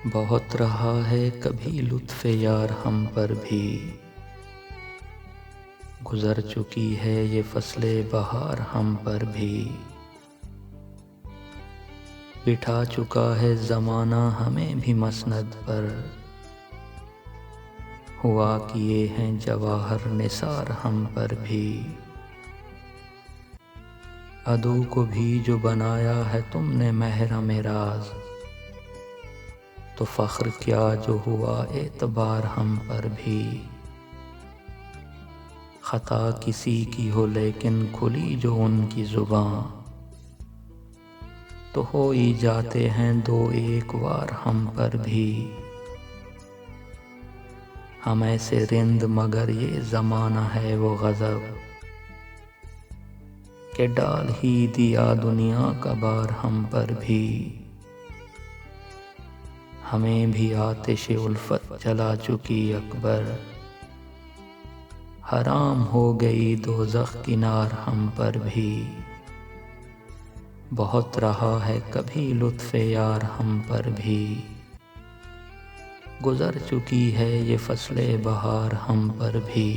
بہت رہا ہے کبھی لطف یار ہم پر بھی، گزر چکی ہے یہ فصل بہار ہم پر بھی، بٹھا چکا ہے زمانہ ہمیں بھی مسند پر، ہوا کیے ہیں جواہر نثار ہم پر بھی، عدو کو بھی جو بنایا ہے تم نے محرم راز، تو فخر کیا جو ہوا اعتبار ہم پر بھی، خطا کسی کی ہو لیکن کھلی جو ان کی زباں، تو ہو ہی جاتے ہیں دو ایک وار ہم پر بھی، ہم ایسے رند مگر یہ زمانہ ہے وہ غضب، کہ ڈال ہی دیا دنیا کا بار ہم پر بھی، ہمیں بھی آتش الفت جلا چکی اکبر، حرام ہو گئی دوزخ کی نار ہم پر بھی، بہت رہا ہے کبھی لطف یار ہم پر بھی، گزر چکی ہے یہ فصل بہار ہم پر بھی۔